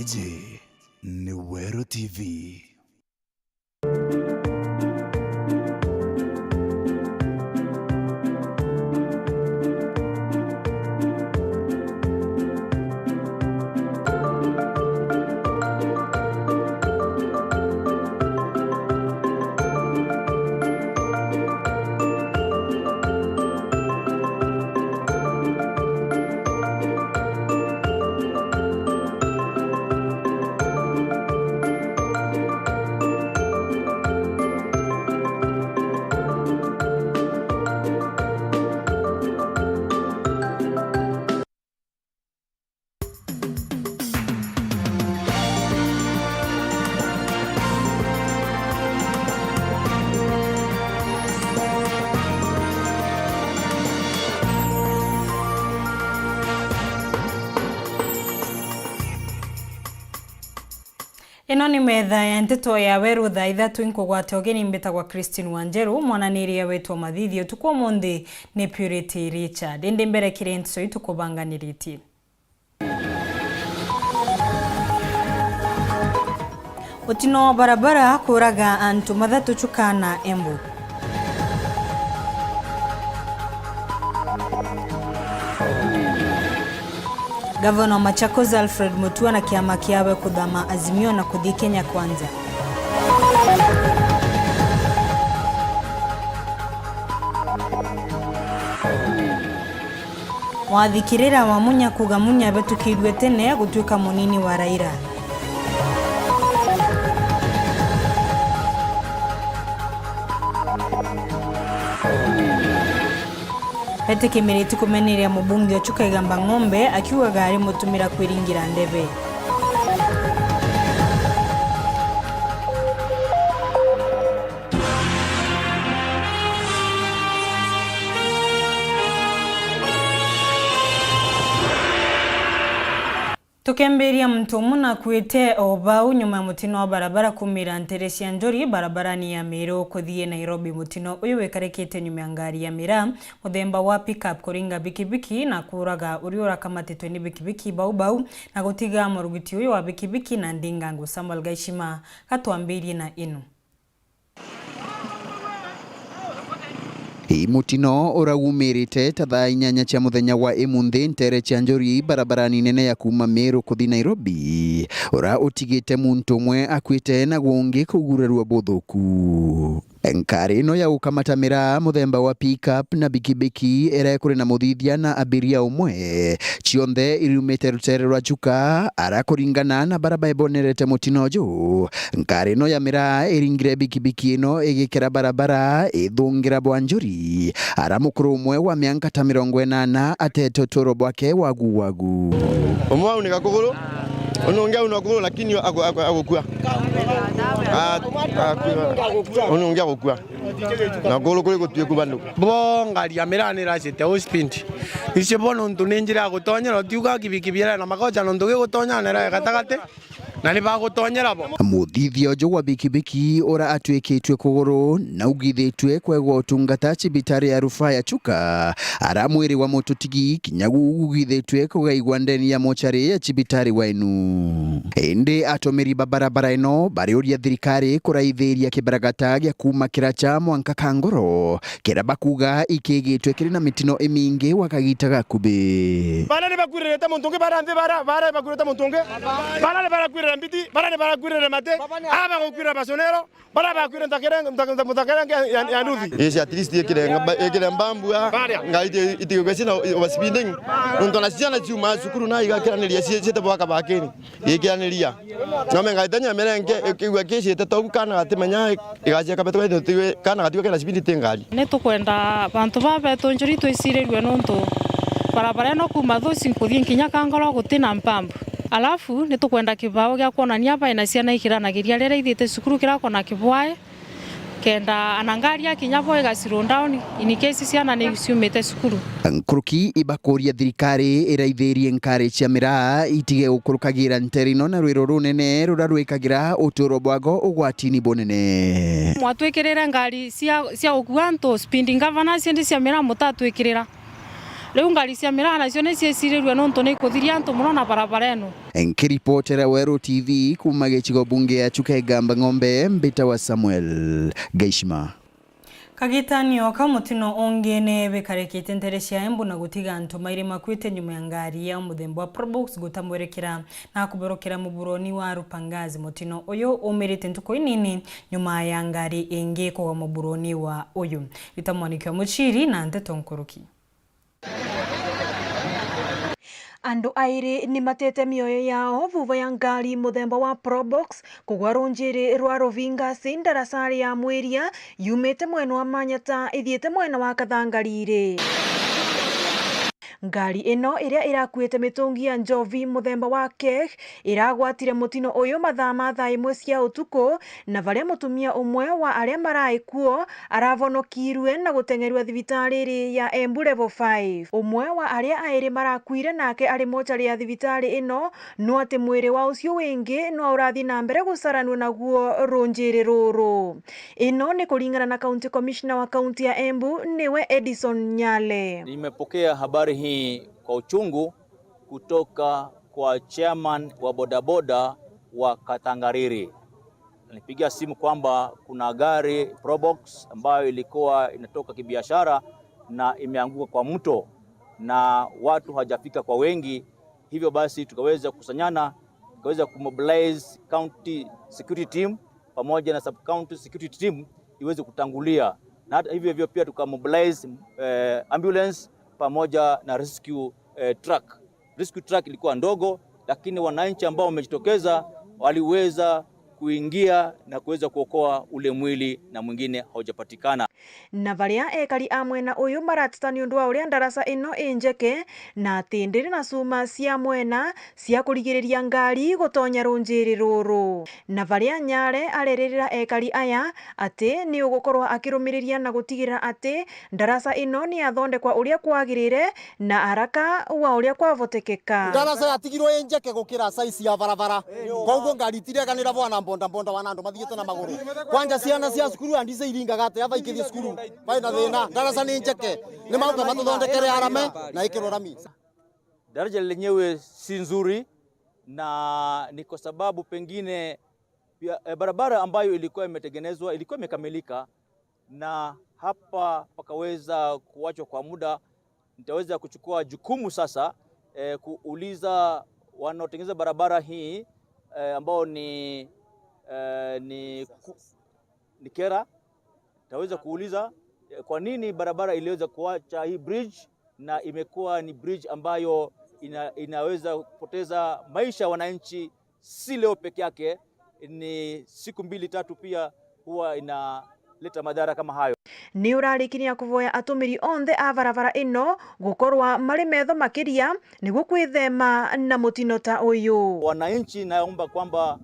Iji ni Weru TV. Ino ni metha ya Nteto ya Weru Thaa Ithatu inkugwate ogeni mbetagwa Wanjeru mwananiria wetu mathithio tukwo mundi ni Purity Richard indi mbere kirenso itukubanganiritie Utino barabara kuraga antu mathatu chukana Embu. Gavana Machakos Alfred Mutua na kiama kiawe kudama Azimio na kuthi Kenya Kwanza. Wathikirira wa munya kugamunya betukirwe tene gutuika munini wa Raila. Hete kimereti kumeneria mubunge ochuka igamba ng'ombe akiwa gari mutumira kwiringira ndebe. Tukemberia mtu muna kuete obau nyuma mutino wa barabara kumira Nteresi ya Njori barabarani ya Meru kuthie Nairobi. Mutino uyu wekarekete nyuma ya ngari ya mira muthemba wa pickup kuringa bikibiki na kuraga uriora kamatetwe ni bikibiki bau na gutiga murugiti uyu wa bikibiki na ndingangu. Samuel Gaishima katwambirie na inu. Mutino uragumirite Thaa 8 cia muthenya wa imunthi Nteresi ya Njori barabarani nene ya kuma Meru kuthi Nairobi ura utigite muntu mwe akwite na gungi kugurerwa buthuku. Nkari no ya ukamatamira muthemba wa pickup na bikibiki era kuri na muthithia na abiria umwe cionthe irumite rutere rwa chuka ara kuringana na barabara bonerete mutino ju. Nkari no ya mira iringire bikibiki ino igikira barabara ithungira Wanjeri ara mukuru umwe wa miaka ta 80 ateto toro bwake wagu omwa unika kuguru onongea unakuguru lakini agukua onongea gukua na golo kule gutue kubandu bo ngari ya mira ni rasite hospint ise bono ntunenjira gutonya no tiuga kibikibira na makocha no nduge gutonya nera gatagate na ni bagutonyera bo muthithio jo wa bikibiki ora atweketwe kuguru na ugithitwe kwegwa utungata cibitari ya rufaa ya chuka ara mwiri wa mututigi kinyagu ugithitwe kugaigwa ndeni ya mochari ya cibitari wainu ende atomeri barabara ino barioria thirikari kuraithiria kibaragata gya kuma kiracha mwanka kangoro kira bakuga ikigitwe kiri na mitino emingi wakagitaga kube barane bakwirete muntunge barande bara bakwirete muntunge barane barakwirete mbiti barane barakwirete mate aba gokwira basonero bara bakwirete mutakerenga ya nduthi yes at least ekire mbambua ngaite itigwesina wasipinding untona siana chuma sukuru na igakiraniria siete bwaka bakeni ikiraniria ngome ngaitanya merenge ikigwa kisi tetokana atimenya igaje kabetwe tiwe kana gatiwe kana sipindi tengali netukwenda bantu babeto njuri twisirirwe nonto barabara no kuma thuci kuthie nkinya kangoro gutina mpambu alafu netukwenda kibao gya kuonania baina ciana ikiranagiria rere ithite cukuru kirakona kibwae kenda anangaria kinyabo igasiro down in case ciana ni ciumite cukuru. Nkuruki ibakoria thirikari iraithirie nkari cia mira itige gukurukagira nterino na rwiro runene rurarwikagira uturo bwago ugwatini bonene. Mwatwikirira ngari cia ukua nto speeding governance ndi cia mira mutatwikirira Leo ngari cia mirana nacio nĩ ciĩcirĩrue nontu nĩ ikũthiria antu muno na barabara ĩno. Nkiripotera Weru TV kuma gĩcigo bunge ya Chukegamba Ng'ombe Mbita wa Samuel Geishma. Kagitanio ka mutino ongene bekarekete Nteresia Embu na gutiga antu maire makwite nyuma ya ngari ya muthemba wa Probox gutamwerekera na kuborokera mu buroni wa Rupangazi. Mutino uyu umirite ntuko inini nyuma ya ngari ingi kwa mu buroni wa uyu. Bitamwanikyo muchiri na Nteto nkuruki. Andu airi ni matete mioyo yao vuva ya ngari muthemba wa Probox kugwa runjiri rwa Ruvinga darasari ya Mweria yumite mwena wa Manyata ithiete mwena wa Kathangarire. Ngari ino iria irakuite mitungi ya njovi muthemba wa keg iragwatire mutino uyu mathaa ma thaa imwe cia utuku na varia mutumia umwe wa aria marai kuo aravonokirwe na gutengerwa thibitari ya Embu level 5. Umwe wa aria airi marakuire nake ari mochari ya thibitari ino no ati mwiri wa ucio wingi no urathi na mbere gucaranwa naguo runjiri ruru. Ino ni kuringana na County Commissioner wa County ya Embu niwe Edison Nyale. Nimepokea habari hii kwa uchungu kutoka kwa chairman wa bodaboda wa Kathangariri. Nilipigia simu kwamba kuna gari Probox ambayo ilikuwa inatoka kibiashara na imeanguka kwa mto na watu hawajafika kwa wengi, hivyo basi tukaweza kusanyana, tukaweza kumobilize county security team pamoja na sub county security team iweze kutangulia, na hata hivyo pia tukamobilize ambulance pamoja na rescue truck. Rescue truck ilikuwa ndogo, lakini wananchi ambao wamejitokeza waliweza kuingia na kuweza kuokoa ule mwili na mwingine haujapatikana. Na varia ekari amwena uyu maratata ni undu wa uria darasa ino injeke na tindiri na cuma cia mwena cia kurigiriria ngari gutonya runjiri ruru. Na varia Nyale areririra ekari aya ati ni ugukorwa akirumiriria na gutigira ati darasa ino ni athondekwa uria kwagirire na haraka wa uria kwavotekeka. Darasa yatigirwo injeke gukira size ya barabara koguo ngari tireganira bwana bonda wanandu mathiete na maguru. Kwanja ciana cia cukuru andice iringaga ate ava ikithie cukuru baina thina darasa ni njeke ni mauka matuthondekere arame na ikiro rami. Daraja lenyewe si nzuri na ni kwa sababu pengine barabara ambayo ilikuwa imetengenezwa ilikuwa imekamilika na hapa pakaweza kuachwa kwa muda. Nitaweza kuchukua jukumu sasa kuuliza wanaotengeneza barabara hii ambao ni kera. Taweza kuuliza kwa nini barabara iliweza kuacha hii bridge na imekuwa ni bridge ambayo inaweza kupoteza maisha ya wananchi, si leo peke yake, ni siku 2-3 pia huwa inaleta madhara kama hayo. Ni urarikiria kuvoya atumiri onthe a barabara ino gukorwa mari metho makiria niguo kwithema na mutino ta uyu. Wananchi naomba kwamba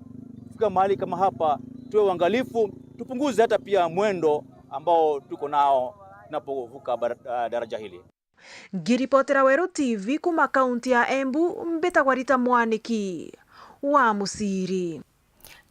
fika mahali kama hapa tuwe uangalifu, tupunguze hata pia mwendo ambao tuko nao tunapovuka daraja hili. Ngiripotera Weru TV kuma kaunti ya Embu Mbita Rita Mwaniki wa Musiri.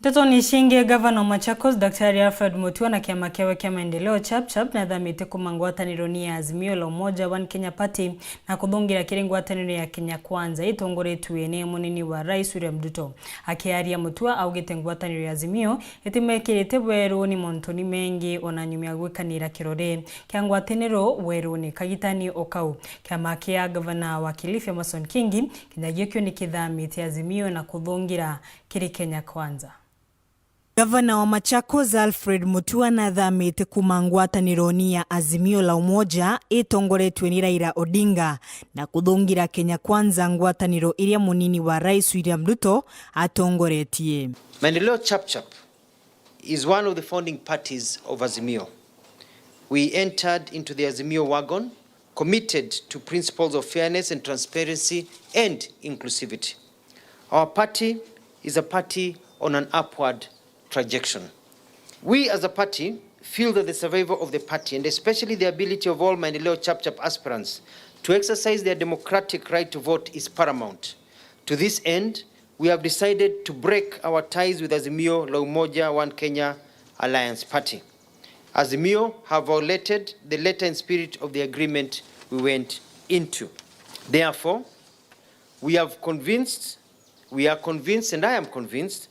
Nteto nishinge gavana wa Machakos Daktari Alfred Mutua na kiama kiawe kia maendeleo chap na dhamite kumangwataniro ni ya Azimio la Umoja One Kenya Party na kuthungira kiringwataniro ya Kenya Kwanza itongoretwo ene munini wa Rais William Ruto. Akiaria Mutua augite ngwataniro ya Azimio itimekirite Weru ni montoni mengi ona nyumya gwikanira kirore kia ngwataniro Weru ni kagitani okau. Kiama kia gavana wa Kilifi Mason Kingi kinagio ni kithamite Azimio na kuthungira kiri Kenya Kwanza. Gavana wa Machakos Alfred Mutua na dhamite kumangwataniro ni ya Azimio la Umoja itongoretwe ni Raila Odinga na kuthungira Kenya Kwanza ngwataniro iria munini wa Rais William Ruto atongoretie. Maendeleo Chap is one of the founding parties of Azimio. We entered into the Azimio wagon committed to principles of fairness and transparency and inclusivity. Our party is a party on an upward trajectory. We as a party feel that the survival of the party and especially the ability of all Maendeleo Chap aspirants to exercise their democratic right to vote is paramount. To this end, we have decided to break our ties with Azimio la Umoja One Kenya Alliance Party. Azimio have violated the letter and spirit of the agreement we went into. Therefore, we are convinced, and I am convinced,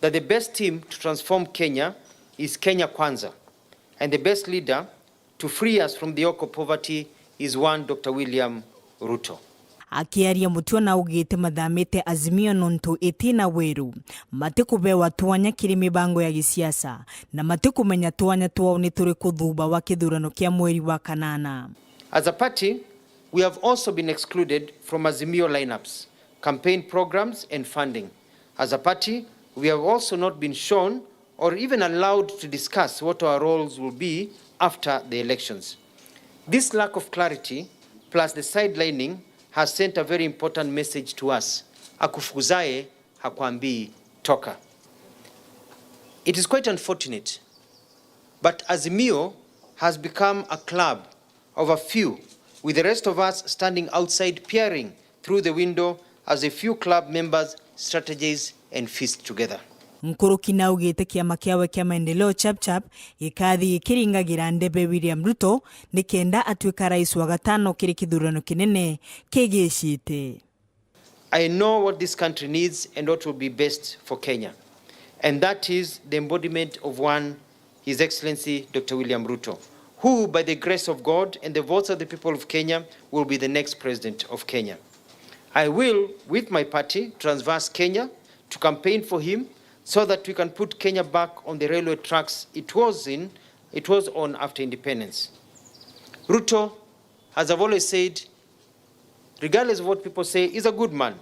that the best team to transform Kenya is Kenya Kwanza, and the best leader to free us from the yoke of poverty is one Dr. William Ruto. Akiaria mutio na ugite mathamite Azimio nontu itina Weru matikubewa twanya kiri mibango ya gisiasa na matikumenya twanya twao ni turi kuthuba wa kithurano kia mweri wa kanana. As a party, we have also been excluded from Azimio lineups, campaign programs and funding. As a party, we have also not been shown or even allowed to discuss what our roles will be after the elections. This lack of clarity plus the sidelining has sent a very important message to us. Akufukuzae hakwambii toka. It is quite unfortunate, but Azimio has become a club of a few, with the rest of us standing outside peering through the window as a few club members strategize and feast together. Nkuruki na ugite kiama kiawe kia maendeleo chap gikathi ikiringagira ndebe William Ruto nikenda atuika rais wa gatano kiri kithurano kinene kigicite. I know what this country needs and what will be best for Kenya, and that is the embodiment of one, His Excellency Dr. William Ruto, who by the grace of God and the votes of the people of Kenya will be the next president of Kenya. I will, with my party, Transverse Kenya, to campaign for him so that we can put Kenya back on the railway tracks it was on after independence. Ruto, as I've always said, regardless of what people say, is a good man.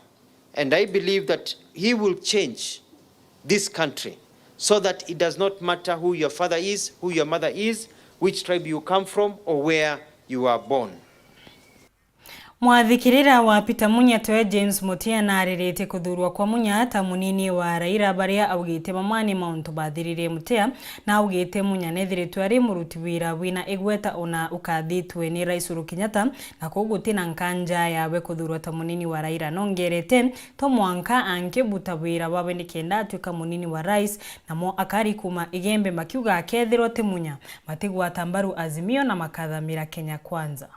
And I believe that he will change this country so that it does not matter who your father is, who your mother is, which tribe you come from, or where you are born. Mwathikirira wa Peter Munya toe James Mutia na aririte kuthurwa kwa Munya ta munini wa Raila baria augite mamani mauntu bathirire Mutia na augite Munya nethiritwe ari muruti wira wina igweta ona ukathitwe ni Rais Uhuru Kenyatta na kugutina nkanja yawe kuthurwa ta munini wa Raila nongerete to mwanka angebuta wira wawe nikenda atuika munini wa rais na mo akari kuma igembe makiuga akethirwo te Munya matigwa tambaru Azimio na makathamira Kenya Kwanza.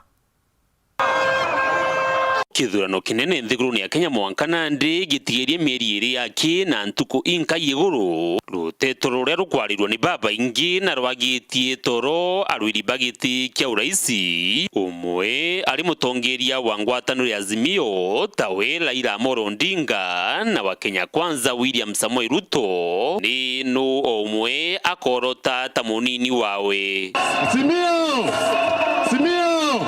Kithurano kinene nthiguruni ya Kenya mwankana ndi gitigerie mieri iri yaki na ntuku inka yiguru ruteto ruria rukwarirwo ni baba ingi na rwagitie toro arwiri bagiti kia uraisi umwe ari mutongeria wa ngwataniro ya Azimio tawe Raila Amolo Odinga na wa Kenya Kwanza William Samoei Ruto ni no umwe akorota ta munini wawe Azimio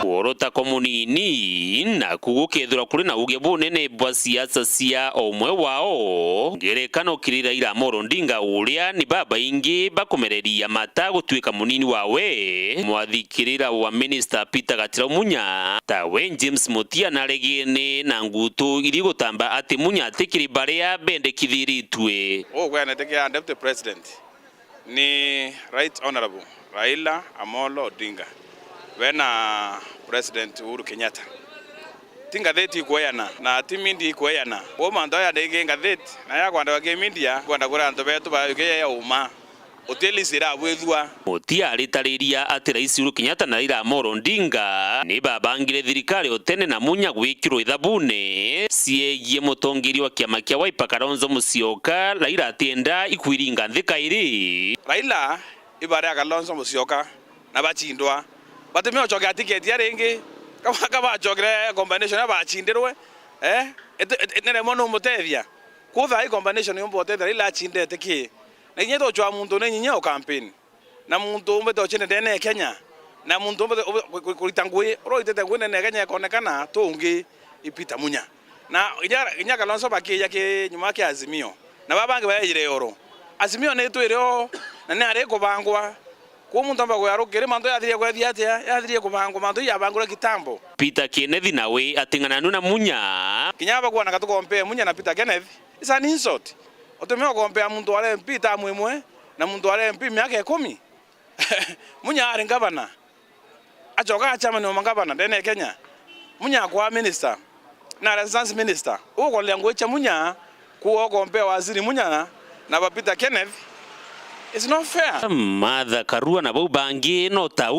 Orota komunini na kugukethura kuri na uge bunene bwa siasa cia omwe wao ngerekano kiri Raila Amolo Odinga uria ni baba ingi bakomereria mata gutuika munini wawe mwathikirira wa minister Peter Gatira Munya tawe James Mutia na regene na ngutu iri gutamba ati Munya atikiri baria bende kithiritwe gwana tekia deputy president ni right honorable Raila Amolo Odinga wena President Uhuru Kenyatta. Tingatheti kueyana na timindi kueyana. Woma ndoya ndege ngatheti na ya kwanda wake media kwanda kura antu betu ba yuke ya uma. Hoteli sira bwethua. Mutia aritariria ati Rais Uhuru Kenyatta na Raila Amolo Odinga ni babangire thirikari otene na Munya gwikirwo ithabune ciegie mutongeri wa kiama kia Wiper Kalonzo Musyoka Raila atienda ikwiringa nthika iri. Raila ibare ya Kalonzo Musyoka na bachindwa batemeo choka ticket ya rengi kama chokre combination ya bachindirwe nere mono mutethia kutha i combination yo mbotethia ila chindete ki na nyeto chwa muntu ne nyinya o campaign na muntu umbeto chine ndene Kenya na muntu umbeto kuritangui roitete ngune ne Kenya konekana tungi ipita Munya na inya Kalonzo bakia ke nyuma ke Azimio na babange bayire oro Azimio ne twireo na ne are kubangwa kumuntu amba yarukire manto yathirie kwethi atia yathirie kubango manto yabangura kitambo Peter Kenneth nawe atingana na Munya kinyaba kwa nakatukompe Munya na Peter Kenneth is an insult otemeo kompea muntu wale MP tamwemwe na muntu wale MP miaka 10 Munya ari governor achoka chama ni mangavana ndene Kenya Munya kwa minister na residence minister uko lengo cha Munya kuo kompea waziri Munya na Peter Kenneth. It's not fair. Matha Karua na bau bangi no Thaa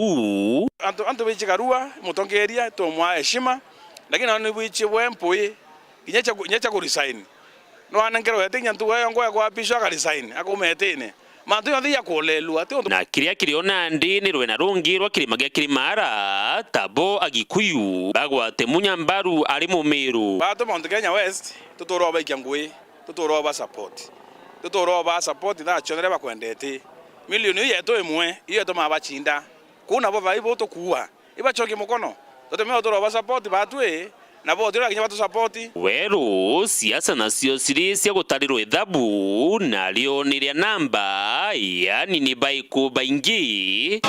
Anto bichi Karua mutongeria to mwa heshima lakini oni wichi wempui kinyacha ku resign no anankero yetinya ntuwe yongo kwa pisho ka resign akumetene mantu yothi yakolelu ati na kiria kiriona ndi ni rwena rungi rwa kirima gia kirimara tabo agikuyu bagwate munyambaru ari mu Meru bato Mount Kenya West tutoro baikia ngui tutoro ba support na chonere bakwendete milioni yeto imwe iyo to mabachinda kuna bo vaibo to kuwa ibachoki mukono totemeo tutoro ba support batwe na bo tira kinyaba tu support Weru siasa nacio ciri cia gutarirwo Ithabu na rioneria namba yani ni baiku baingi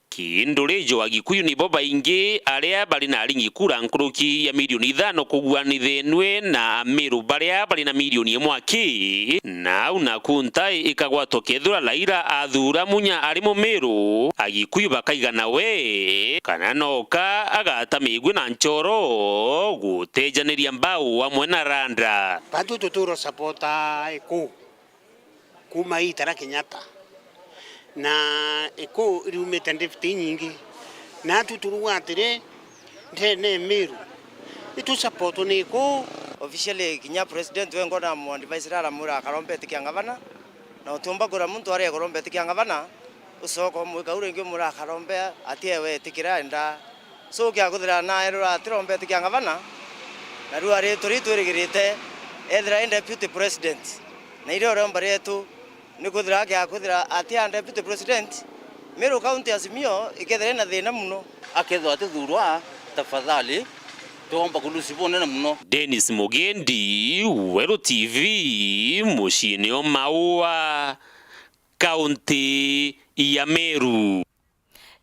kindurijo agikuyu ni bo baingi aria bari na ringi kura nkuruki ya milioni 5 kugwanithenwe na Meru baria bari na milioni 1 na una kuntai ikagwato kethura Laira athura munya ari mu Meru agikuyu bakaigana we kana noka agata migwe na nchoro gutejaniria mbau amwe na Randa batu tuturo supporta kuma itara Kenyatta na eko riumete ndefte nyingi na tuturu atire ndene Meru itu support ne ko officially kinya president wengo na mu advice rara mura karombe tikia ngavana na utumba gura muntu ari karombe tikia ngavana usoko mu kaure ngio mura karombe atie we tikira nda so kya kuthira na erura atirombe tikia ngavana na ruare turi twirigirite ethra deputy president na ile romba retu ni kuthira atia deputy president Meru county Azimio ikethera na thina muno akethwa atithurwa tafadhali tuomba kulusibone na muno. Dennis Mugendi, Weru TV, muciini o Maua, kaunti ya Meru.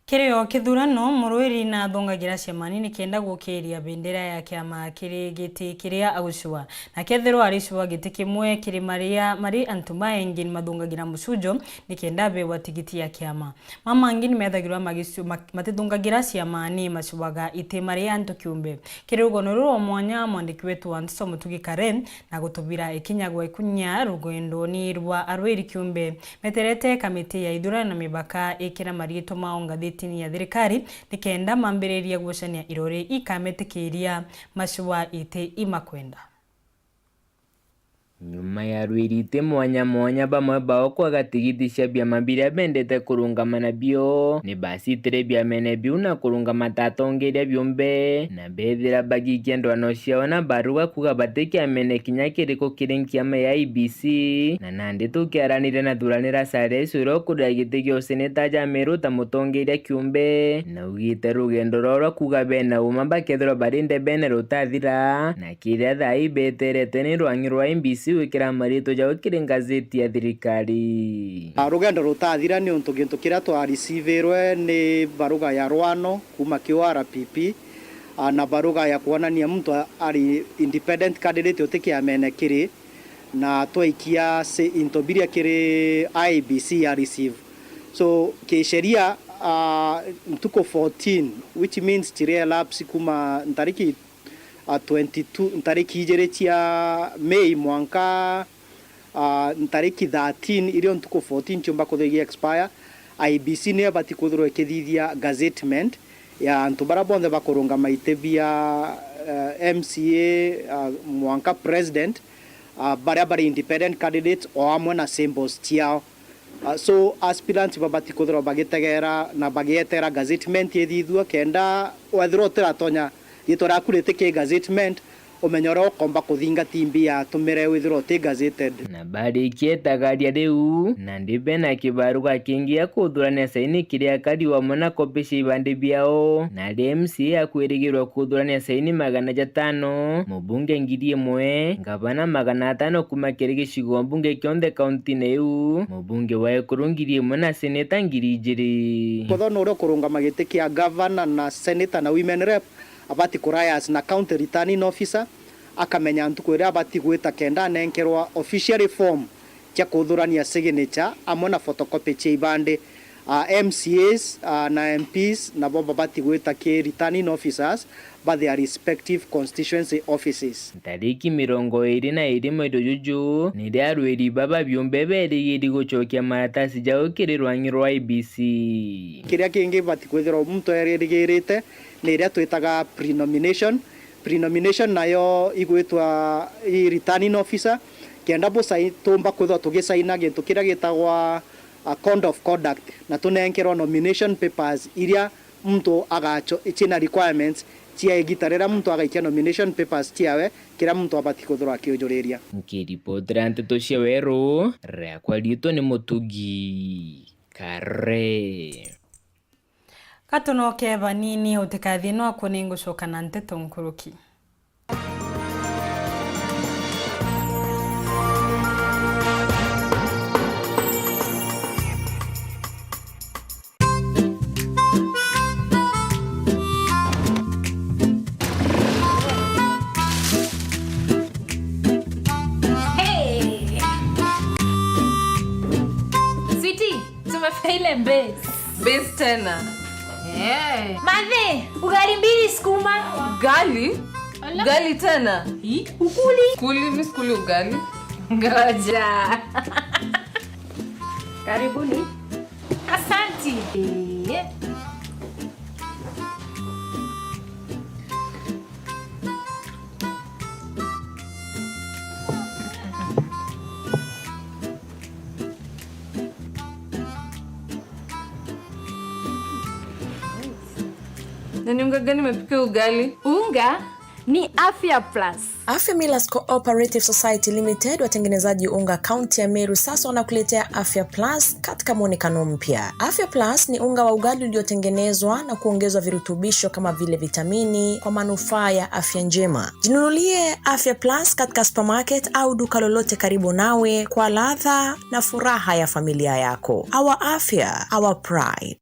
Kirio kithurano murwiri na thongagira ciamani ni kenda gukiria bendera ya kiama kiri giti kiria agucua na kethero aricua giti kimwe kiri mari antuma engine mathungagira mucujo ni kenda bewa tigiti ya kiama mama ngini methagirwa matithungagira ciamani macuaga ite mari antu kiumbe kiri ugonoro mwanya mwandiki wetu wa Nteto Mutugi Karen na gutubira ikinyagwa ikunya rugendo ni rwa arwiri kiumbe meterete kamiti ya ithurano na mibaka ikira marito maonga tini ya thirikari nikenda mambireria gucania irore ikametikiria macua ite imakwenda nyuma ya rwirite mwanya bamwe bao kwaga tigiti cia biama biria bendete kurungamana bio ni basitire biamene biu na kurungama tatongeria biumbe na bethira bagikia ndwano ciao na baruga kuga batikiamene kinya kiriko kiri nkiama ya IBC na nandi tukiaranire na thuranira sare curo kuria giti gio seneta ja Meru ta mutongeria kiumbe na ugite rugendo roro kuga bena uma bakethirwo barinde bene rutathira na kiria thai beterete ni rwangi rwa IBC wikira marito jao kiri ngazeti ya thirikari rugendo rutathira ni untu gintu kiria twa receiverwe ni baruga ya rwano kuma KRPP na baruga ya kuonania mtu ari independent candidate utikiamene kiri na twaikia se intobiria kiri IBC ya receive so kisheria mtuko 14 which means tiria lapse kuma ntariki 22 ntariki ijere cia Mei mwanka ntariki 13 irio ntuko 14 chumba kuthigi expire IBC ne bati kuthurwo ikithithia gazettement ya antu bara bonde bakurunga maitebia MCA mwanka president bara independent candidates o amwe na symbols tiao so aspirants babati kuthurwo bagitegera na bagietera gazettement yithithua kenda wethiro tiratonya yitora kurete ke gazettement umenyoro komba kuthinga timbi ya tumire withiro te gazetted na bari kietagaria riu na ndibe na kibaruga kingia kuthurania saini kiria kadi wa mona kopishi ibande biao na DMC akwirigirwa kuthurania saini 500 mubunge ngiri imwe ngavana 500 kuma kirigi cigo mbunge kionde kaunti neu mubunge wa ekurungiri imwe na seneta ngiri ijiri kothono ro kurunga magite kia governor na senator na women rep abati kurayas na county returning officer akamenya ntuko ira abati gwita kenda nenkerwa official form cia kuthurania signature amwe na photocopy cia ibande MCAs na MPs na bo babati gwita ke returning officers by their respective constituency offices. Tariki 22 mwezi Juju ni arweri baba byombe berigiri gucokia maratasi jao kiri rwanyirwa IBC. Kiria kingi bati kwithira muntu erigirite ni iria twitaga pre-nomination. Pre-nomination nayo igwitwa returning officer kenda bo sai tomba kwithwa tugisaina gintu kiria gitagwa code of conduct na tunenkerwa nomination papers iria muntu agacho ichina requirements chia gitarera muntu agaikia nomination papers tiawe kira muntu abati kuthura akiujuriria. Nkiripotera Nteto cia Weru rekwa rito ni Mutugi Kare Katonoke banini utikathino akuningu shoka na Nteto nkuruki. Base tena. Madhe, ugali mbili sukuma. Ugali? Ugali tena? Ukuli? Mimi sikuli ugali. Ngoja. Karibuni. Asanti. Nani unga gani umepika ugali? Unga ni Afya Plus. Afya Millers Cooperative Society Limited, watengenezaji unga kaunti ya Meru, sasa wanakuletea Afya Plus katika muonekano mpya. Afya Plus ni unga wa ugali uliotengenezwa na kuongezwa virutubisho kama vile vitamini kwa manufaa ya afya njema. Jinunulie Afya Plus katika supermarket au duka lolote karibu nawe kwa ladha na furaha ya familia yako. Our afya, our pride.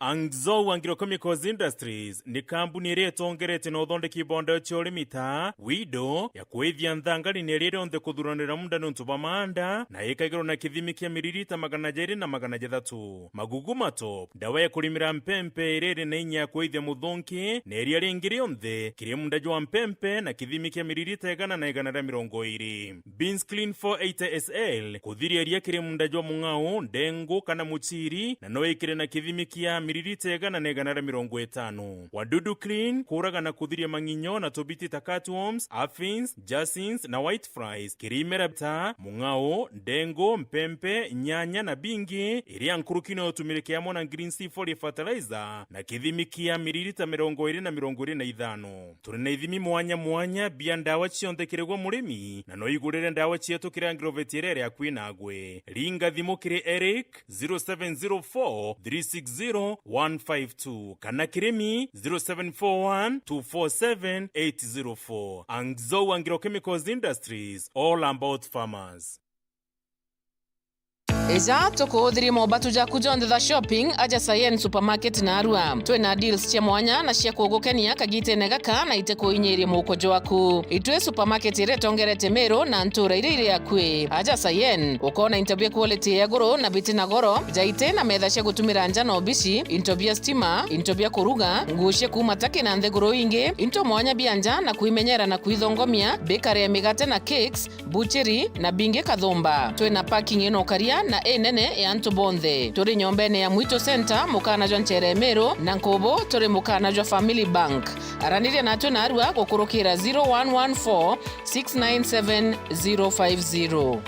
Angzo Wangiro Chemicals Industries ni kampuni iretongerete no thondeki ibondo cia Thaa wido ya kwithia nthangari ni rire onthe kuthuranira munda nuntu ba manda na ikagirwo na kithimi kia miririta 200 na 300. Magugu mato dawa ya kulimira mpempe irere na inya kwithia muthonki na iria ringiri onthe kiri munda jwa mpempe na kithimi kia miririta 100 na 120. Beans Clean 480 SL kuthiria iria kiri munda jwa mungao ndengu kana muchiri na no ikire na kithimi kia miririta 100 na 150. Wadudu Clean kuraga na kuthiria manginyo na tobiti ta cutworms, aphids, jacinths na white flies kirimera ta mungao ndengo mpempe nyanya na bingi iria nkurukino utumilike amo na green sea foliar fertilizer na kithimi kia miririta 20 na 25. Turi na ithimi mwanya bia ndawa cionthe kiregwa murimi na no igurire ndawa cietu kirangiro veterere akwinagwe. Ringa thimo kiri Eric 0704 360 152 kana kirimi 0741 247 804. Angzo Wangiro Chemicals Industries, all about farmers. Eja tukuthiri mobatu jaku jonthe the shopping aja Sayen supermarket na Arua. Twina deals cia mwanya na cia kugukenia kagitene gaka na ite kuinyiria mukojo waku. Itwe supermarket iretongerete Meru na ntura ire yakwe. Aja Sayen ukona interview quality ya goro na biti na goro jaite na metha cia gutumira njano bici interview stima interview kuruga ngushe kuma take na nthegoro ingi into mwanya bianja na kuimenyera na kuithongomia bakery ya migate na cakes butchery na binge kathomba. Twina parking ino karia na enene ya Ntubonthe. Turi nyombene ya Mwito Center mukana jwa Nchere Meru na Nkobo turi mukana jwa Family Bank. Araniria natu na Arua gukurukira 0114 697 050.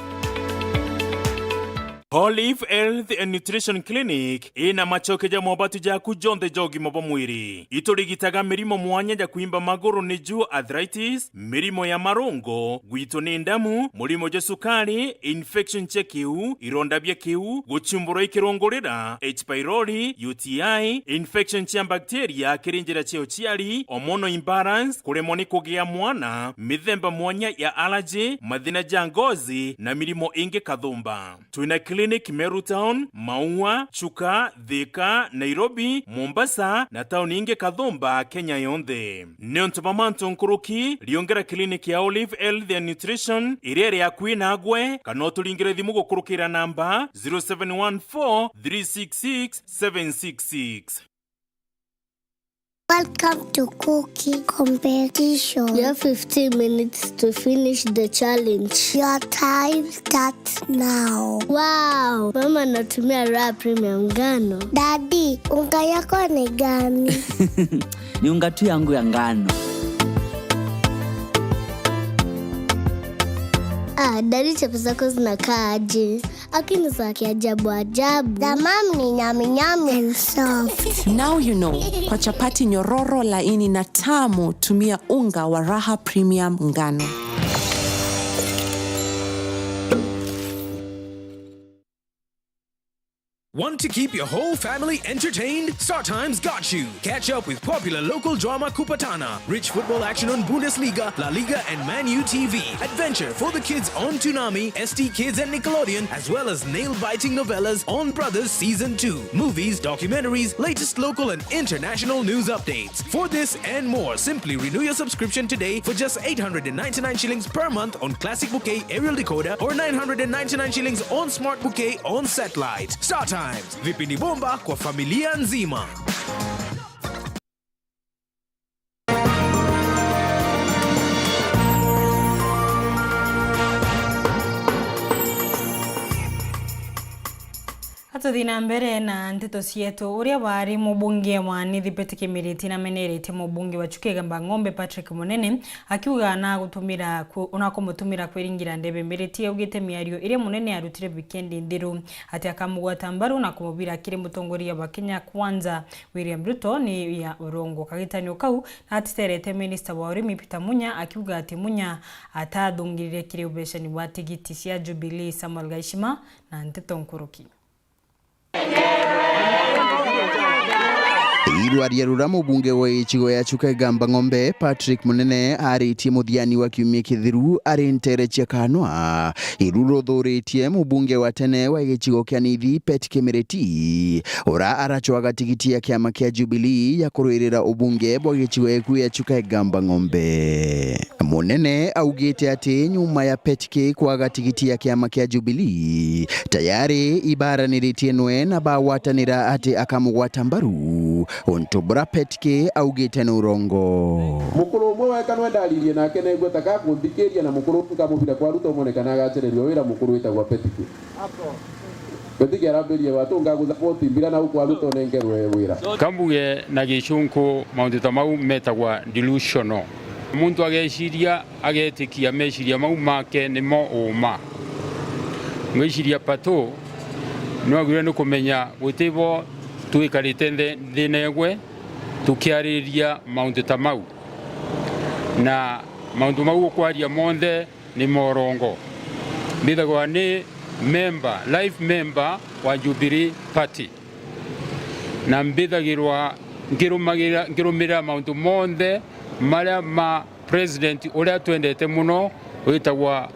Olive Health and Nutrition Clinic ina machoke ja mobatu ja kujonde jogi mobo mwiri. Iturigitaga mirimo mwanya ja kuimba maguru ni juu arthritis, mirimo ya marungo, gwito ni ndamu, murimo ja sukari, infection cia kiu, ironda bia kiu, guchumbura ikirongorera, H. pylori, UTI, infection cia bacteria kirinjira cia ciari, hormonal imbalance, kuremwo ni kugia mwana, mithemba mwanya ya allergy, mathina ja ngozi na mirimo ingi kathumba. Twina Clinic Meru Town, Maua, Chuka, Thika, Nairobi, Mombasa na town inge kathumba Kenya yonthe. Neonto mamanto nkuruki liongera clinic ya Olive Health and Nutrition irere ya kwinagwe kanotulingire thimu gukurukira namba 0714 366 766. Welcome to cooking competition. You have 15 minutes to finish the challenge. Your time starts now. Wow, mama natumia raw premium ngano. Daddy, unga yako ni gani? Ni unga tu yangu ya ngano. Daddy, chapo zako zinakaa aje? Akini za kiajabu ajabu. The mom ni nyami nyami and soft. Now you know. Kwa chapati nyororo laini na tamu, tumia unga wa Raha Premium ngano. Want to keep your whole family entertained? StarTime's got you. Catch up with popular local drama Kupatana, rich football action on Bundesliga, La Liga and Man U TV, adventure for the kids on Toonami, ST Kids and Nickelodeon, as well as nail-biting novellas on Brothers Season 2, movies, documentaries, latest local and international news updates. For this and more, simply renew your subscription today for just 899 shillings per month on Classic Bouquet aerial decoder or 999 shillings on Smart Bouquet on satellite. StarTime. Vipindi bomba kwa familia nzima. Tuthina mbere na nteto cietu uria wari mubunge wa Nithibeti Kimiriti na menerete mubunge wa Chukegamba Ng'ombe Patrick Munene akiuga na gutumira unakumutumira kwiringira ndebe Miriti augite miario ire Munene arutire weekend ndiru ati akamugwata mbaru na kumubira kire mutongoria wa Kenya Kwanza William Ruto ni ya urongo kagitanio kau na atiterete minister wa urimi Peter Munya akiuga ati Munya atathungirire kire ubeshani wa tigiti cia Jubilee Samuel Gaishima na Nteto Nkuruki. Irwaria rura mubunge wa ichigo ya Chukegamba Ng'ombe Patrick Munene aritie muthiani wa kiumia kithiru ari Ntereche kanwa iruro thuritie mubunge wa tene wa ichigo kia Nithibeti Kimiriti ora arachwaga tigiti ya kiama kia Jubilee ya kuruirira ubunge bwa ichigo eku ya Chukegamba Ng'ombe. Munene augite ati nyuma ya Petke kwaga tigiti ya kiama kia Jubilee tayari ibaraniritie nwe na bawatanira ati akamugwata mbaru ontobra Petke augite n'urongo. Mukuru umwe weka no ndaririe nake negwe taka kundikiria na mukuru tukamubira kwa Ruto monekana agacererio wira mukuru witagwa Petke. Petke arabirie watu ngagutha mbira na kwa Ruto nengerwe wira. Kambuge na gicunku maundu tamau metagwa delusional. Muntu ageciria agetikia meciria mau make nimo uma. Ngeciria pato no agire no kumenya gutibo tuikarite thinegwe tukiariria maundu tamau na maundu mau kwaria monde ni morongo bithagwa ni life member wa Jubilee Party na mbithagirwa ngirumira maundu monde maria ma president uria twendete muno witagwa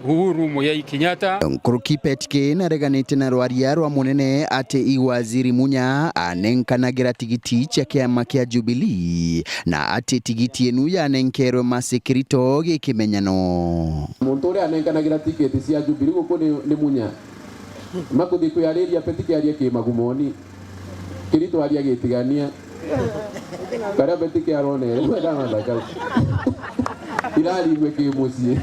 Uhuru Muigai Kenyatta. Nkuruki Petke nareganite na rwaria rwa Munene ati iwaziri Munya anenkanagira tigiti cha kiama kia Jubilee na ati tigiti enu yanenkerwe masekirito gikimenyano. Muntu uria anenkanagira tigiti cia Jubilee guko ni Munya makuthi kwariria Petke aria kimagumoni kirito aria gitigania kara Petke arone wenda ndaka irari gweke mucie.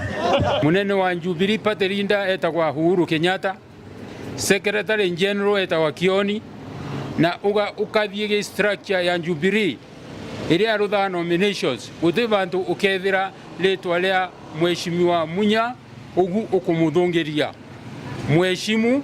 Munene wa Jubilee Party Linda etagwa Uhuru Kenyatta, Secretary General etagwa Kioni na ukathie structure ya Jubilee iria rutha nominations guti bantu ukethira letwa ria mheshimiwa Munya ugu ukumuthungiria mheshimu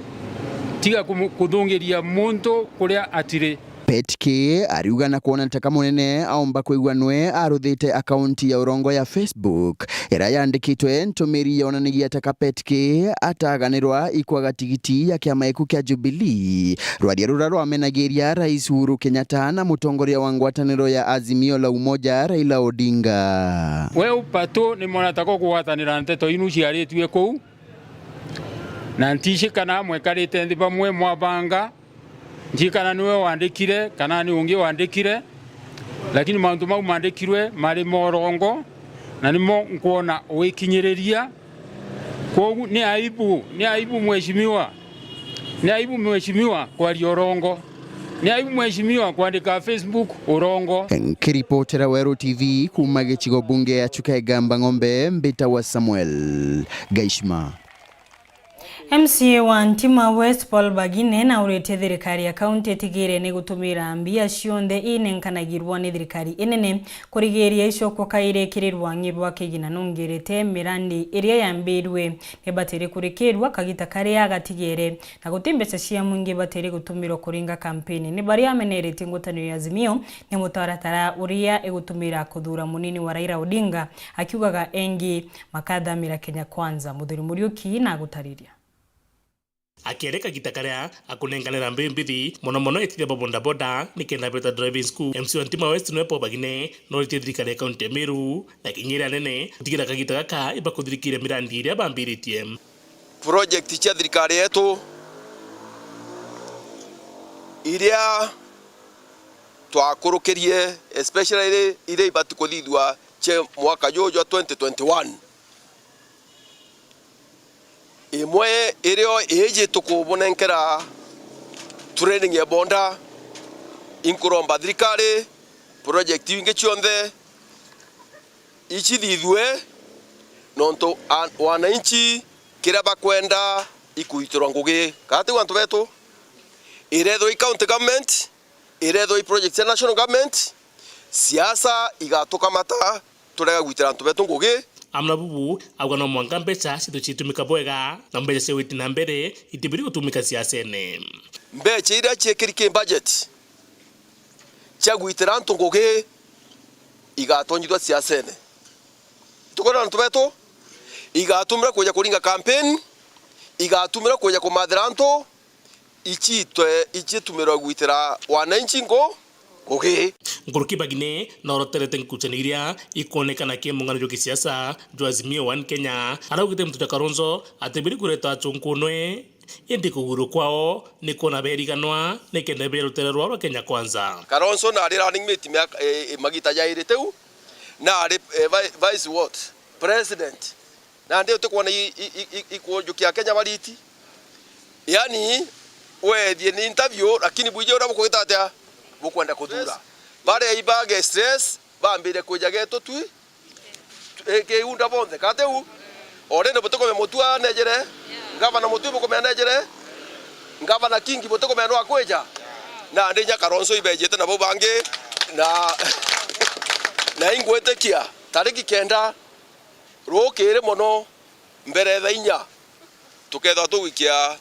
tiga kuthungiria muntu kuria atire. Petke ariuga na kuona taka Munene aomba kuigwa nwe aruthite akaunti ya urongo ya Facebook ira yandikitwe ntumiri yonanagia taka Petke ataganirwa ikwaga tigiti ya kiama eku kia Jubilee rwaria rura rwamenagiria Rais Uhuru Kenyatta na mutongoria wa ngwataniro ya Azimio la Umoja Raila Odinga. We upato ni mwana tako kuwatanira Nteto inu ciaritwe kou na ntishikana mwekarite nthi bamwe mwabanga njikana niwe wandikire kana ni ungi wandikire lakini maundu mau mandikirwe mari morongo na nimo nkuona wikinyiriria kogu ni aibu mheshimiwa kwa riorongo ni aibu mheshimiwa kuandika Facebook urongo. Nkiripotera Weru TV kuma gĩcigo bunge ya Chukegamba Ng'ombe, Mbita wa Samuel Gaishma. MCA wa Ntima West Paul Bagine na urete thirikari ya kaunti etigire ni gutumira mbia cionthe inenkanagirwa ni thirikari inene kurigeria icoko kairekirirwa ngirwa kigina nungirete mirandi iria yambirwe ne bateri kurikirwa kagita kare agatigere na gutimbeca cia mwingi bateri gutumiro kuringa kampeni ni bari amenerete ngutano ya Azimio ni mutaratara uria egutumira kuthura munini wa Raila Odinga akiugaga engi makathamira Kenya Kwanza. Muthuri Muriuki na gutariria akiereka gitakaria akunenganira mbimbithi mono etire boda boda nikenda beta driving school. MC wa Ntima West no Paul Bagine no rite thirikari ya kaunti ya Meru na kinyira nene tigira kagita gaka iba kuthirikire mirandi iria bambiritie project cia thirikari yetu iria twakurukirie especially ile ibatu kuthithwa che mwaka jojo 2021 imwe irio eje tukubonenkera training ya bonda inkuromba thirikari project inge cionthe ichithithwe nonto wananchi kira bakwenda ikuitirwa ngugi kati wantu betu iretho i county government iretho i project ya national government siasa igatuka mata turega gwitira antu betu ngugi amna bubu agwana mwanga mbeca cituchitumika bwega na mbeca cewiti na mbere itibiri gutumika siasene mbeca iria ciekirike budget cia gwitira antu ngugi igatonyithwa siasene tukona antu betu igatumira kuja kuringa campaign igatumira kuja kumathira antu ichitumira gwitira wananchi ngo okay Nguruki Bagine na roterete nkuchaniria ikonekana kie mungano jo kisiasa jo Azimio One Kenya araugite mtuta Kalonzo atebiri kureta chunkunwe indi kuguru kwao nikona beriganwa nikende berutererwa wa Kenya Kwanza. Kalonzo na ari running mate magita jaire teu na ari vice what president na ndio tukwana ikujukia Kenya bariti yani we the interview lakini buje urabo kugitatea bukwenda kuthura bare ibage stress bambire kuja geto tu unda bonde kateu orene botoko me mutua nejere ngavana mutua boko me nejere ngavana kingi botoko me no akweja na ndinya Kalonzo ibejete nabo bange na ingwetekia tariki kenda rokere mono mbere tha inya tuketha tuwikia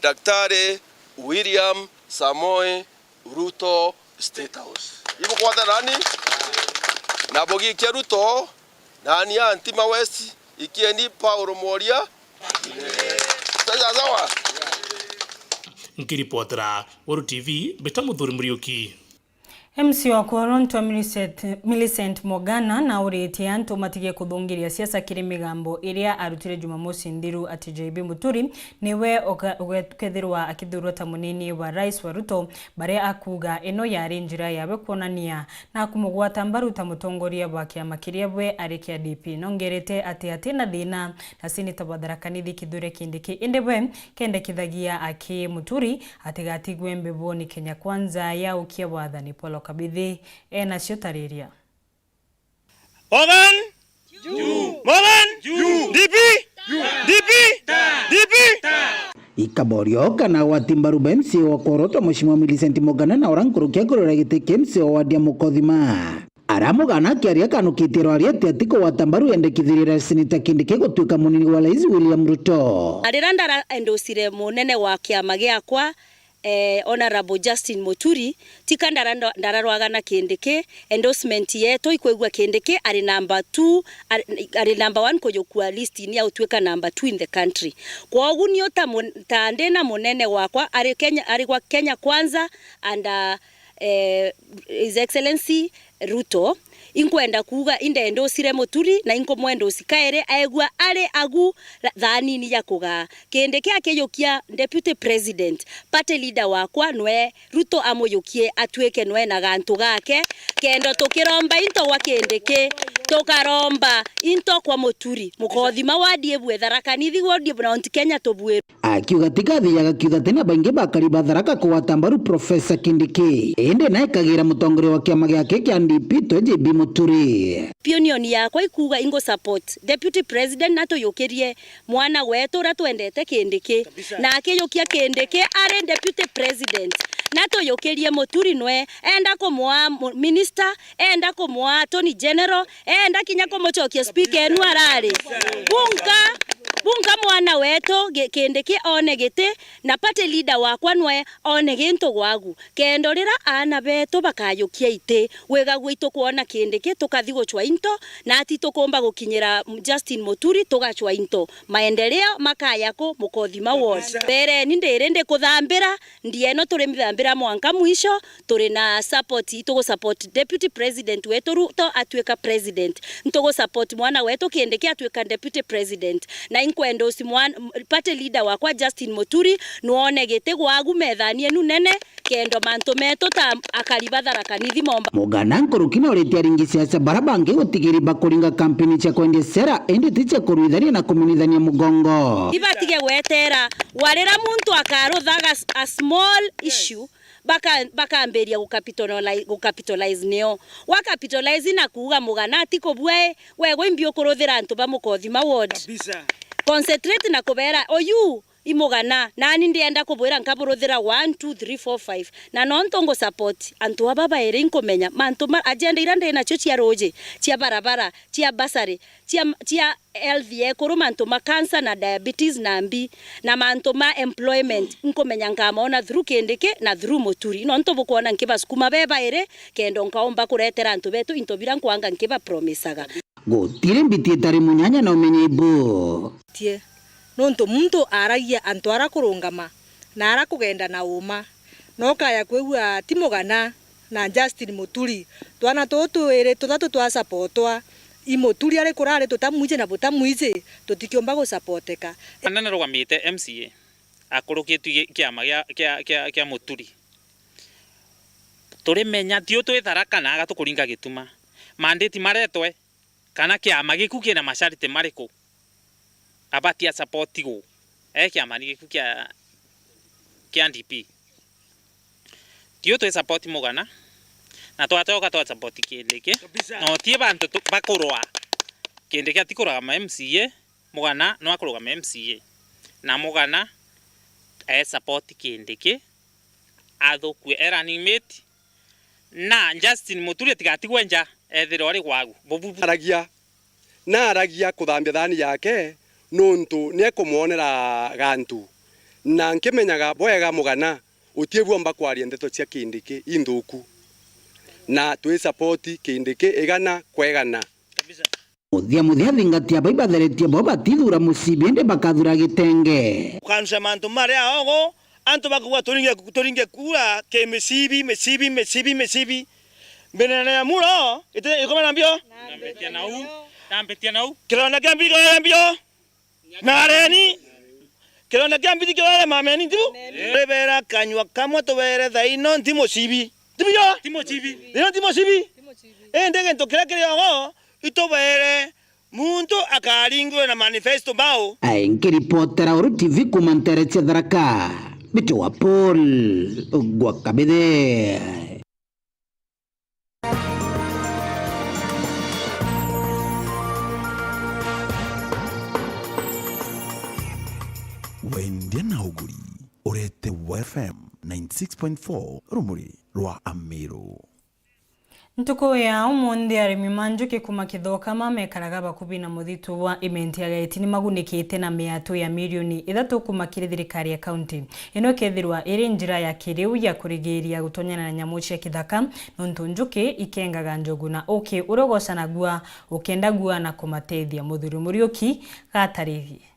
Daktari William Samoei Ruto State House. Ibo kwa nani? Na bogi kia Ruto nani ya Ntima West ikieni Paulo Moria. Sawa. Nkiripotera Weru TV beta Muthuri Muriuki. MC wa Koronto Millicent Mogana na urete anto matige kuthungiria siasa kiri migambo iria arutire Jumamosi Ndiru ati JB Muturi niwe ogethirwa akithurota munini wa Rais wa Ruto bare akuga eno yari njira yabe kuonania na kumugwata mbaruta mutongoria wa kiama kiria bwe arikia DP nongerete ati atina thina na sinita badarakanithi kithure kindiki indebwe kende kithagia aki Muturi atigatigwe mbeboni Kenya Kwanza ya ukia wathani Polo Kabithi ena ciotariria Ogan Mogan DP Ikaborio kana watimbaru MC wa Koroto Mheshimiwa Millicent Mogana na orankurukia kurora gite MC wa dia mukothima aramugana kiaria kanukitiro ariete atiko watambaru endekithirira seneta kindiki gutuika munini wa Rais William Ruto ariranda endosire munene wa kiama giakwa Honorable Justin Muturi tika ndararwagana kindiki endorsement yeto ikwegwa kindiki ari number 2 ari number 1 kujokua list ni autweka number 2 in the country kwa ogunio tandena munene wakwa ari kwa Kenya Kwanza and His Excellency Ruto inkwenda kuga indendo sire Muturi na inko mwendo sikaere aegwa ale agu thanini ya kuga kende kia keyokia deputy president party leader wakwa nwe Ruto amoyokie atweke nwe na gantu gake kendo tukiromba into wa kendeke tukaromba into kwa Muturi mukothima wadie bwe Tharaka nithi wadie bwa Kenya tobwe akiuga tigathiaga kiuga tena baingi bakari Tharaka kuwatambaru Profesa Kindiki ende naye kagira mutongore wa kiama giake kia NDP JB Muturi opinion yakwa ikuga ingo support deputy president nato yokerie mwana wetu ratwendete Kindiki na akiyokia Kindiki are deputy president nato yokerie Muturi nwe enda kumwa minister enda kumwa attorney general enda kinya kumuchokia speaker enu arari bunga mwana wetu Kindiki onegete na party leader wakwa nwe oneginto gwagu kendorera ana beto bakayukia ite wega gwitu kuona Kindiki tukathi guchwa into na ati tukomba gukinyira Justin Muturi tugachwa into maendeleo makayako mukothima ward bere ndirende kuthambira ndieno turi mithambira mwanka mwisho turi na support tugo support deputy president wetu Ruto atweka president ntugo support mwana wetu Kindiki atweka deputy president na inkwendo si mwana party leader wakwa Justin Muturi nuonegete gwagu methanie nu nene kendo manto meto ta akariba Tharaka nithi momba mugana nkurukina urete aringi siasa barabange gutigiri bakuringa kampeni cha kwende sera ende tiche kuruithania na kuminithania mugongo ibatige gwetera warera muntu akaruthaga a small issue bakamberia gukapitalize neo wakapitalize na kuga mugana atiko bwe wego imbio kuruthira antu bamukothima ward kabisa concentrate na kubera oyu imugana nani ndienda kubwira nkaburuthira 1 2 3 4 5 na nontongo support antu ababa ere inkomenya mantu agenda irande na cho cia roje cia barabara cia basari cia health kuru mantu ma cancer na diabetes na mbi na mantu ma employment inkomenya nkamona through Kindiki na through Muturi nonto bukuona nkiba skuma beba ere kendo nkaomba kuretera antu betu intobira nkwanga nkiba promisaga gutire mbitie tari munyanya na umenye ibu tie nonto muntu aragia antu arakurungama na arakugenda na uma no kaya kwegua timugana na Justin Muturi twana tutu ere tutatu twa supportwa Muturi ari kurare tutamuije na butamuije tutikiomba go supporteka anana rogamite MCA akurukitu kiama kia Muturi turi menya tio twi Tharaka na agatukuringa gituma mandate maretwe kana kiama giku kina masharti mariko abatia support go kiama ni giku kia NDP tio twi support mugana na twatoka twa support Kindiki no tie bantu bakurwa Kindiki atikuraga ma MCA mugana no akuruga ma MCA na mugana support Kindiki athukwe running mate na Justin Muturi atigatigwe nja ethiro ari gwagu aragia kuthambia thani yake nuntu niekumuonera gantu na nkimenyaga bwega mugana utiebuo mba kwaria ndeto cia Kindiki inthuku na twi support Kindiki igana kwegana muthia thingatia baibatheretie bo batithura musibende bakathura gitenge kanusha mantu mari aogo antu bakugwa turinge kura ke mesibi benene ya muro ite ikomena mbio nambetia nau kilona gambio nareni kilona gambio kilona mameni tu revera kanywa kamwe tobere thaino ntimo sibi timo sibi ndege ntokira kiriogo itobere muntu akaringwe na manifesto bao nkiripotera uru TV kumanteretia Tharaka bitu wa Paul Gwakabede wendia na uguri urete FM 96.4 rumuri rwa Amiru ntuko ya umundi arimi manjuki kuma kithoka mamekaraga bakubi na muthitu wa imenti ya gaitini magunikite na miato ya milioni Ithatu kuma kiri thirikari ya county ino kethirwa iri njira ya kiriu ya kurigiria gutonyana na nyamu cia kithaka nontu njuki ikengaga njogu na urogocana ukenda gua na kumatethia muthuri Muriuki gatarithie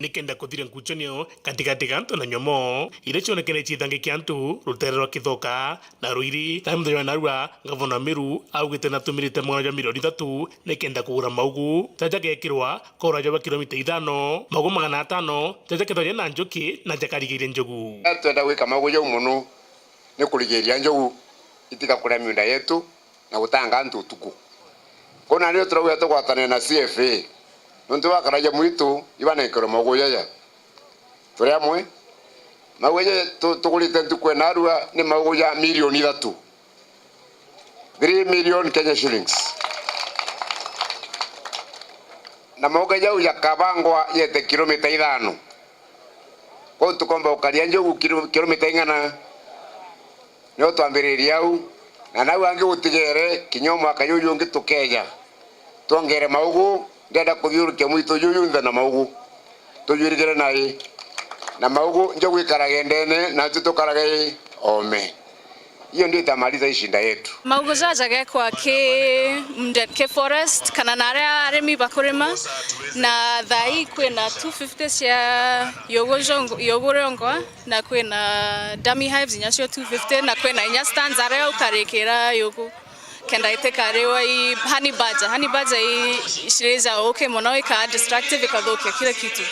nikenda kuthira ngucanio katikati ga antu na nyomo iria cionekene ciithangikia antu rutere rwa Kithoka na Ruiri na muthenya wa narua gavana Meru augite na tumirite mwana wa milioni 3 nikenda kugura maugu jaja gekirwa koraja wa kilomita 5 maugu 500 jaja kithonya na njuki na jakarigiire njogu twenda gwika maugu jau muno ni kurigiria njogu itika kuria miunda yetu na gutanga antu utuku kona ndio turauga tugwatane na CFA nuntu wakaraja mwitu ibana ikoro maugu jaja turi amwe maugu jaja tugurite ntukwe narua ni maugu ya milioni 3 3 million Kenya shillings na maugu jau yakabangwa yete kilomita 5 kwa tukomba ukaria njogu kilomita 5 no twambiriria au na nau angi gutigere kinyomo akayuyu ngi tukeja twongere maugu ndenda kuthiurukia mwitu yuyu nthe na maugu tuyurigire nai na maugu njogu ikaragendene na tutukarage ome hiyo ndio itamaliza ishinda yetu maugu jaja kwa ke forest kana nare aremi bakurima na thai kwina 250 cia yogorongo na kwina dummy hives nyacio 250 na kwina inya stands are ukarikira yogo kenda itekarewa I honey badger ishireza okay mono ika destructive ikathokia kila kitu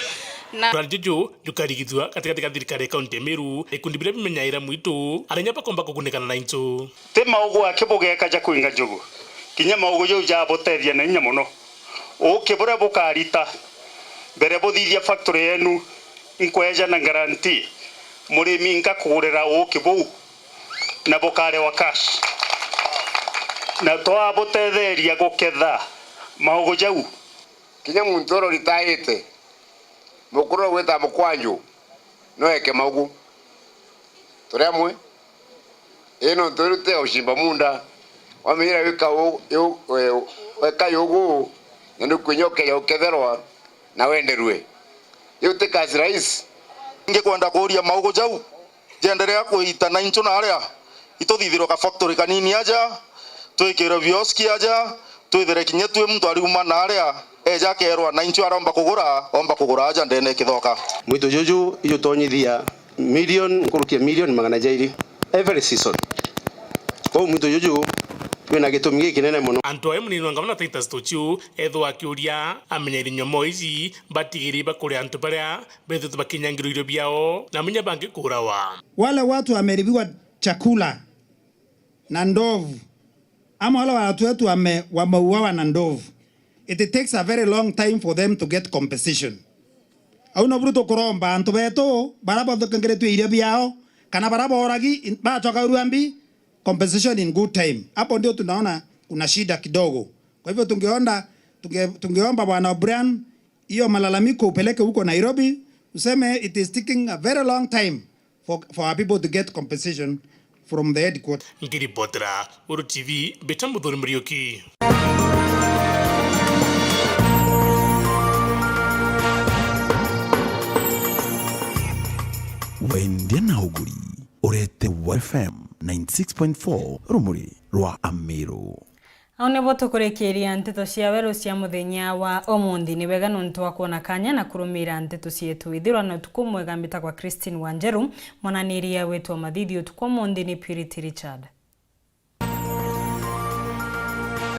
na Raljejo jukarigithwa katika thirikari kaunti ya Meru ikundi bila bimenyaira mwitu arenya bakomba kugunekana na into te maugu akibuge kaja kuinga njogu kinya maugu yo ja botethia na inya muno ukibura bukarita mbere buthithia factory yenu inkweja na guarantee murimi nkakugurira ukibu na bukare wa cash na toa botetheria guketha maugu jau kinya muntu ro ritaite mukuru gwita mukwanju no eke maugu turi amwe ino turute ushimba munda wamira weka yogu ndu kunyoke ya uketherwa na wenderwe yote kazi rais ngekwenda kuria maugu jau jenderea kuita na incho na aria ituthithiro ka factory kanini aja twikira vioski aja twithere kinye twe mtu ariuma na aria eja kerwa na incho aromba kugura aja ndene Kithoka mwito jojo iyo tonyithia million kurukia million magana jairi every season kwa mwito jojo twina gitumi giki nene muno antu ayo munini ngavana Titus Tochu etho akiuria amenyeri nyomo ici batigiri bakuri antu baria bethu bakinyangiro iro biao na munya bangi kurawa wale watu wameribiwa chakula na ndovu ama wale watu wetu wameuawa na ndovu. It takes a very long time for them to get compensation. Au no bruto kuromba antu beto barabo thokengere tu iria biao kana barabo oragi ba choka uruambi compensation in good time. Hapo ndio tunaona kuna shida kidogo. Kwa hivyo tungeomba bwana Brian hiyo malalamiko upeleke huko Nairobi useme it is taking a very long time for our people to get compensation from the headquarters. Ngiripotera Weru TV Betambuthuri Murioki. Wendia na uguri urete FM 96.4 rumuri rwa Amero. Aone boto kurekeria nteto cia Weru cia muthenya wa omundi ni wega nontu wa kuona kanya na kurumira nteto cietu ithirwa na tuku mwega mbita kwa Christine Wanjeru monaniria wetu wa mathithio tuku omundi ni Purity Richard.